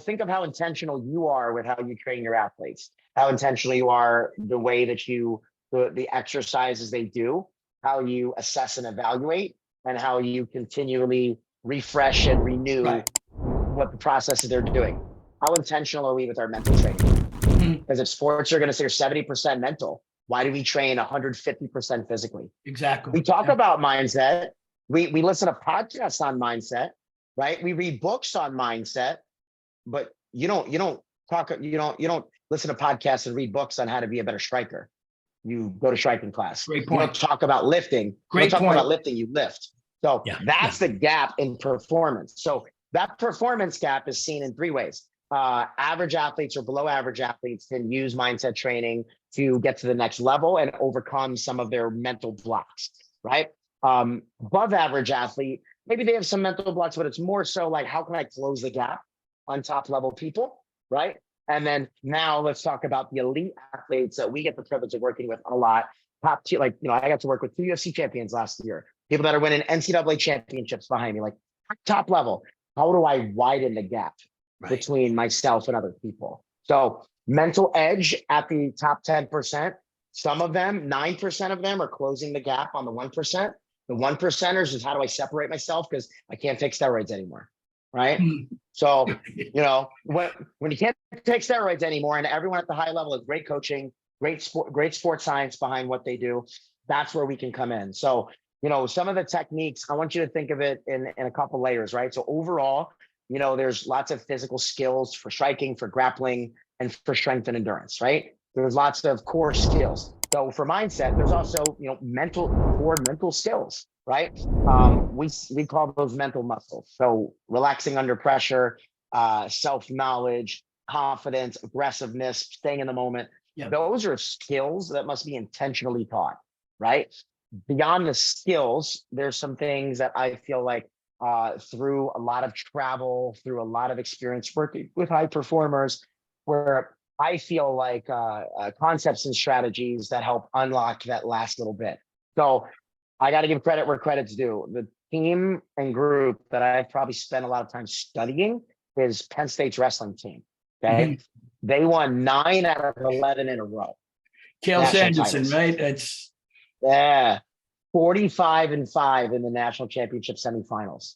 think of how intentional you are with how you train your athletes, how intentional you are, the way that the exercises they do, how you assess and evaluate, and how you continually refresh and renew what the processes they're doing. How intentional are we with our mental training? Because if sports are going to say 70% mental, why do we train 150% physically? Exactly. We talk about mindset. We listen to podcasts on mindset, right? We read books on mindset, but you don't listen to podcasts and read books on how to be a better striker. You go to striking class. Great point. You don't talk about lifting. Great you don't talk point. about lifting, you lift. So that's the gap in performance. So that performance gap is seen in three ways. Average athletes or below average athletes can use mindset training to get to the next level and overcome some of their mental blocks, right? Above average athlete, maybe they have some mental blocks, but it's more so like, how can I close the gap on top level people, right? And then now let's talk about the elite athletes that we get the privilege of working with a lot. Top tier, like, I got to work with 2 UFC champions last year, people that are winning NCAA championships behind me, like top level. How do I widen the gap between myself and other people? So mental edge at the top 10%, some of them, 9% of them are closing the gap on the 1%. The 1%ers is, how do I separate myself? Because I can't take steroids anymore, right? So, when you can't take steroids anymore and everyone at the high level is great coaching, great sports science behind what they do, that's where we can come in. So, some of the techniques, I want you to think of it in a couple layers, right? So overall, there's lots of physical skills for striking, for grappling, and for strength and endurance, right? There's lots of core skills. So for mindset, there's also, mental skills, right? We call those mental muscles. So relaxing under pressure, self-knowledge, confidence, aggressiveness, staying in the moment. Those are skills that must be intentionally taught, right? Beyond the skills, there's some things that I feel like through a lot of travel, through a lot of experience working with high performers, where I feel like concepts and strategies that help unlock that last little bit. So I got to give credit where credit's due. The team and group that I've probably spent a lot of time studying is Penn State's wrestling team. Okay. They won 9 out of 11 in a row. Cale Sanderson, right? That's 45-5 in the national championship semifinals.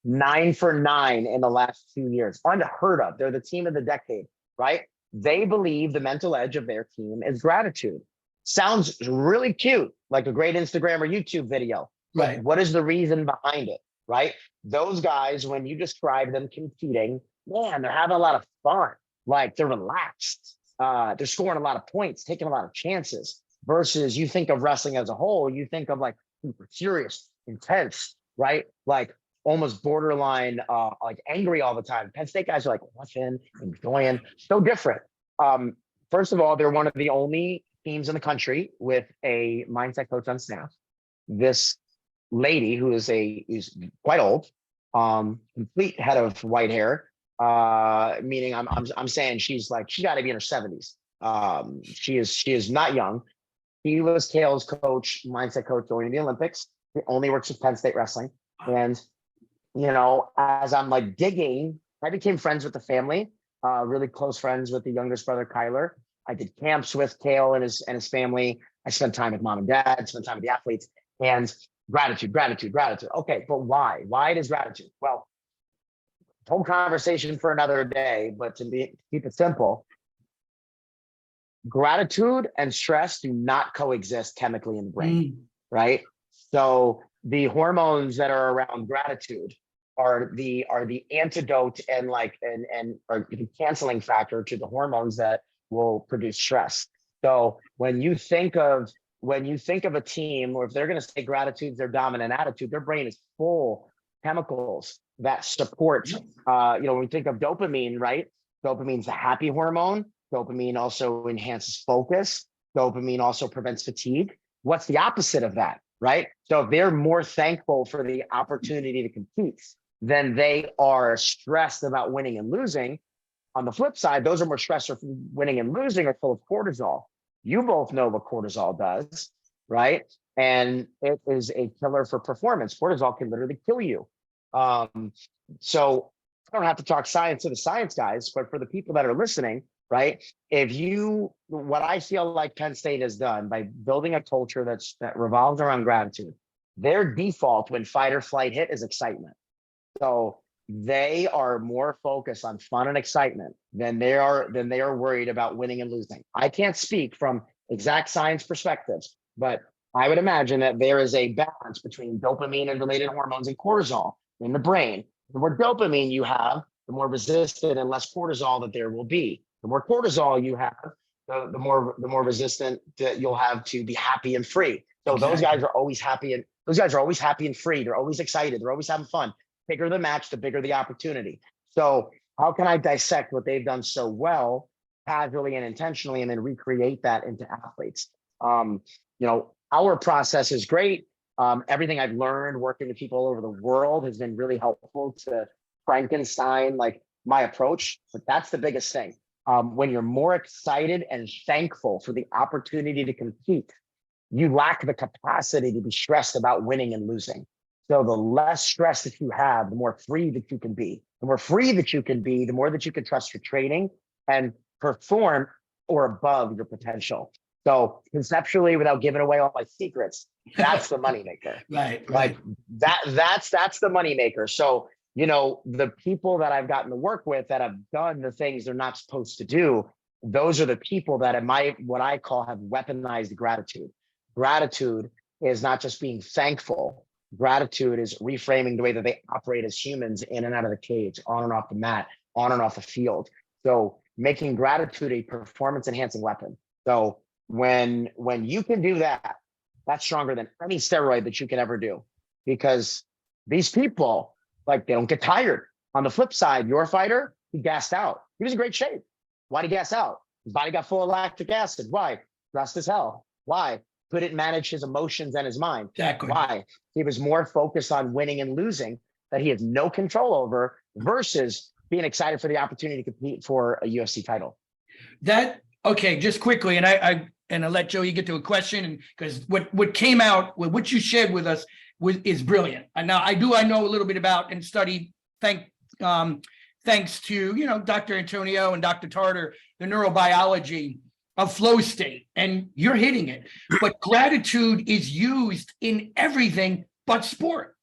9 for 9 in the last 2 years. Unheard of. They're the team of the decade, right? They believe the mental edge of their team is gratitude. Sounds really cute, like a great Instagram or YouTube video. Right. What is the reason behind it, right? Those guys, when you describe them competing, man, they're having a lot of fun. Like, they're relaxed. They're scoring a lot of points, taking a lot of chances. Versus you think of wrestling as a whole, you think of like super serious, intense, right? Like almost borderline, like angry all the time. Penn State guys are like watching, enjoying, so different. First of all, they're one of the only teams in the country with a mindset coach on staff. This lady who is quite old, complete head of white hair, meaning I'm saying she's got to be in her 70s. She is not young. He was Cale's coach, mindset coach during the Olympics. He only works with Penn State wrestling. And, as I'm like digging, I became friends with the family, really close friends with the youngest brother, Kyler. I did camps with Cale and his family. I spent time with mom and dad, spent time with the athletes, and gratitude. Okay, but why? Why does gratitude? Well, whole conversation for another day, but keep it simple, gratitude and stress do not coexist chemically in the brain, right? So the hormones that are around gratitude are the antidote and are the canceling factor to the hormones that will produce stress. So when you think of a team, or if they're going to say gratitude is their dominant attitude, their brain is full chemicals that support, when we think of dopamine, right? Dopamine's the happy hormone. Dopamine also enhances focus. Dopamine also prevents fatigue. What's the opposite of that, right? So if they're more thankful for the opportunity to compete than they are stressed about winning and losing, on the flip side, those are more stressed for winning and losing are full of cortisol. You both know what cortisol does, right? And it is a killer for performance. Cortisol can literally kill you. So I don't have to talk science to the science guys, but for the people that are listening, right? What I feel like Penn State has done by building a culture that revolves around gratitude, their default when fight or flight hit is excitement. So they are more focused on fun and excitement than they are worried about winning and losing. I can't speak from exact science perspectives, but I would imagine that there is a balance between dopamine and related hormones and cortisol in the brain. The more dopamine you have, the more resistant and less cortisol that there will be. The more cortisol you have, the more resistant that you'll have to be happy and free. So those guys are always happy and free. They're always excited. They're always having fun. Bigger the match, the bigger the opportunity. So how can I dissect what they've done so well, casually and intentionally, and then recreate that into athletes? Our process is great. Everything I've learned working with people all over the world has been really helpful to Frankenstein, like my approach. But that's the biggest thing. When you're more excited and thankful for the opportunity to compete, you lack the capacity to be stressed about winning and losing. So the less stress that you have, the more free that you can be. The more free that you can be, the more that you can trust your training and perform or above your potential. So conceptually, without giving away all my secrets, that's the moneymaker. Right. Like that's the moneymaker. So, the people that I've gotten to work with that have done the things they're not supposed to do, those are the people that what I call have weaponized gratitude. Gratitude is not just being thankful. Gratitude is reframing the way that they operate as humans in and out of the cage, on and off the mat, on and off the field. So making gratitude a performance enhancing weapon. So when you can do that, that's stronger than any steroid that you can ever do, because these people, they don't get tired. On the flip side, your fighter, he gassed out. He was in great shape. Why'd he gas out? His body got full of lactic acid. Why? Stressed as hell. Why? Couldn't manage his emotions and his mind. Exactly. Why? He was more focused on winning and losing that he has no control over versus being excited for the opportunity to compete for a UFC title. Okay, just quickly, and I'll let Joey get to a question, and because what came out, what you shared with us is brilliant. And now I know a little bit about and studied, thanks to Dr. Antonio and Dr. Tartar, the neurobiology of flow state, and you're hitting it. But gratitude is used in everything but sport.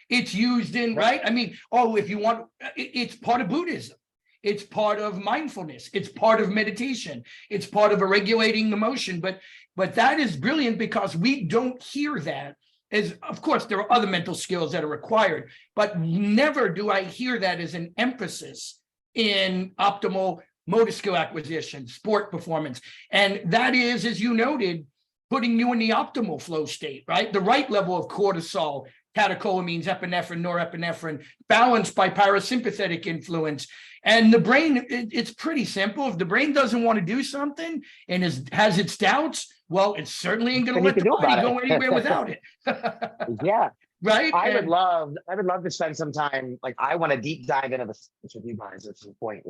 It's used in, right? I mean, if you want, it's part of Buddhism. It's part of mindfulness. It's part of meditation. It's part of regulating emotion. But that is brilliant because we don't hear that. As, of course, there are other mental skills that are required, but never do I hear that as an emphasis in optimal motor skill acquisition, sport performance. And that is, as you noted, putting you in the optimal flow state, right? The right level of cortisol, catecholamines, epinephrine, norepinephrine, balanced by parasympathetic influence. And the brain, it's pretty simple. If the brain doesn't want to do something and has its doubts, well, it's certainly ain't going to let the body go anywhere without it. Yeah. Right. I would love to spend some time. I want to deep dive into the science with you guys at some point.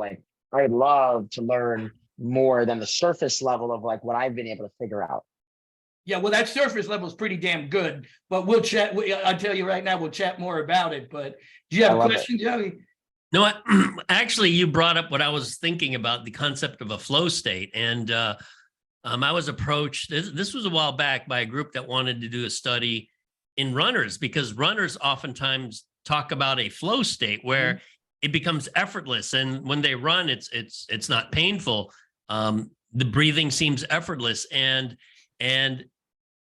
I'd love to learn more than the surface level of what I've been able to figure out. Yeah, well, that surface level is pretty damn good, but we'll chat. I'll tell you right now, we'll chat more about it. But do you have a question, Joey? No, actually, you brought up what I was thinking about, the concept of a flow state. And I was approached, this was a while back, by a group that wanted to do a study in runners, because runners oftentimes talk about a flow state where it becomes effortless. And when they run, it's not painful. The breathing seems effortless. And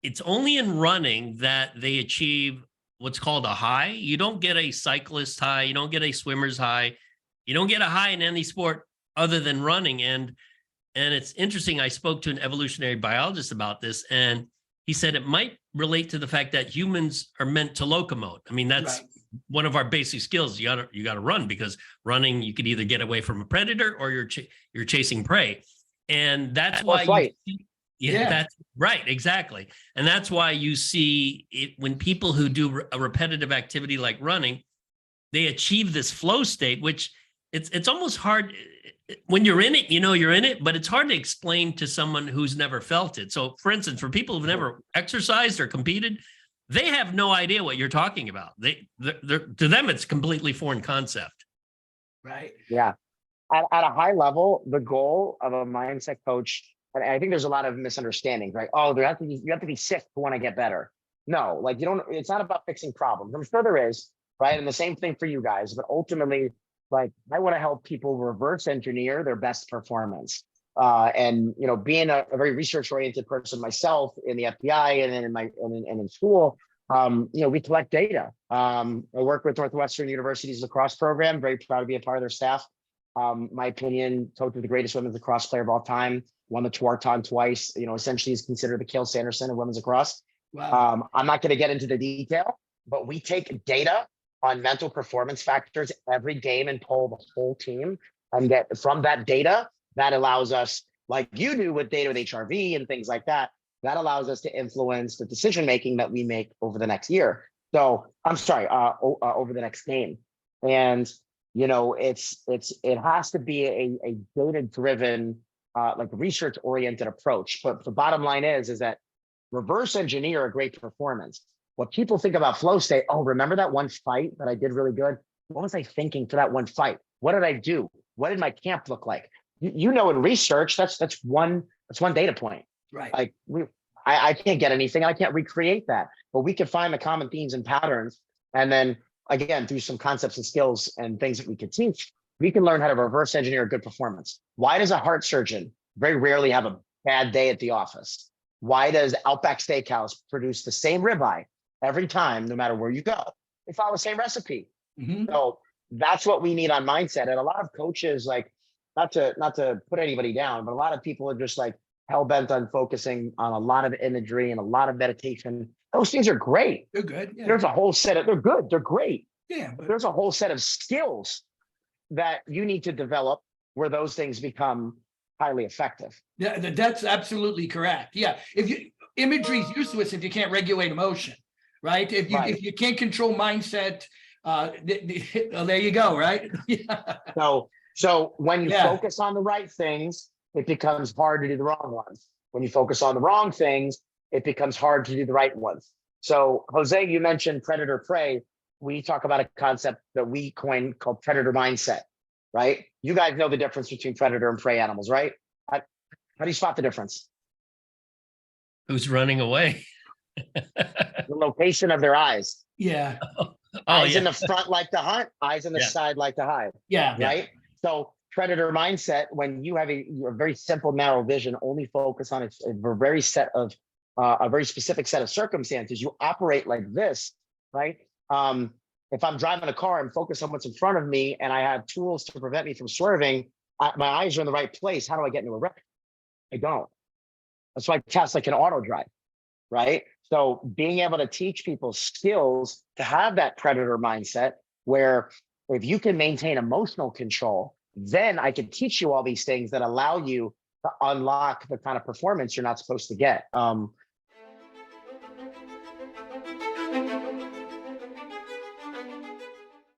it's only in running that they achieve what's called a high. You don't get a cyclist high. You don't get a swimmer's high. You don't get a high in any sport other than running. And it's interesting. I spoke to an evolutionary biologist about this, and he said it might relate to the fact that humans are meant to locomote. I mean, that's one of our basic skills. You got to run, because running, you could either get away from a predator or you're chasing prey. And that's why that's right. Exactly. And that's why you see it when people who do a repetitive activity like running, they achieve this flow state, which it's almost hard when you're in it, you're in it, but it's hard to explain to someone who's never felt it. So for instance, for people who've never exercised or competed, they have no idea what you're talking about. To them, it's completely foreign concept. Right. Yeah. At a high level, the goal of a mindset coach, and I think there's a lot of misunderstandings, right? Oh, you have to be sick to want to get better. No, like you don't, it's not about fixing problems. I'm sure there is, right? And the same thing for you guys, but ultimately, like I want to help people reverse engineer their best performance. And being a very research oriented person myself in the FBI and then in school, we collect data. I work with Northwestern University's lacrosse program, very proud to be a part of their staff. My opinion, coach of the greatest women's lacrosse player of all time, won the Tewaaraton twice, essentially is considered the Kale Sanderson of women's lacrosse. Wow. I'm not going to get into the detail, but we take data on mental performance factors every game and poll the whole team and get from that data that allows us, like you do with data with HRV and things like that, that allows us to influence the decision making that we make over the next year. So I'm sorry, over the next game. And it has to be a data driven, like research oriented approach. But the bottom line is that reverse engineer a great performance. What people think about flow state, oh, remember that one fight that I did really good? What was I thinking for that one fight? What did I do? What did my camp look like? In research, that's one data point. Right. Like I can't get anything. I can't recreate that, but we can find the common themes and patterns. And then again, through some concepts and skills and things that we could teach, we can learn how to reverse engineer a good performance. Why does a heart surgeon very rarely have a bad day at the office? Why does Outback Steakhouse produce the same ribeye every time, no matter where you go? They follow the same recipe. Mm-hmm. So that's what we need on mindset. And a lot of coaches, like, not to put anybody down, but a lot of people are just like hell bent on focusing on a lot of imagery and a lot of meditation. Those things are great. They're good. Yeah. There's a whole set of, they're good, they're great. Yeah. But There's a whole set of skills that you need to develop where those things become highly effective. yeah, that's absolutely correct. Yeah. Imagery is useless if you can't regulate emotion, right? If you can't control mindset, there you go, right? Yeah. So when you focus on the right things, it becomes hard to do the wrong ones. When you focus on the wrong things, it becomes hard to do the right ones. So Jose, you mentioned predator prey. We talk about a concept that we coined called predator mindset, right? You guys know the difference between predator and prey animals, right? How do you spot the difference? Who's running away? The location of their eyes. Yeah. Eyes in the front like to hunt, eyes in the side like to hide. Yeah. Right. So predator mindset, when you have a very simple, narrow vision, only focus on a very specific set of circumstances, you operate like this, right? If I'm driving a car and focus on what's in front of me and I have tools to prevent me from swerving, my eyes are in the right place. How do I get into a wreck? I don't. That's why tests like an auto drive, right? So being able to teach people skills to have that predator mindset where if you can maintain emotional control, then I can teach you all these things that allow you to unlock the kind of performance you're not supposed to get.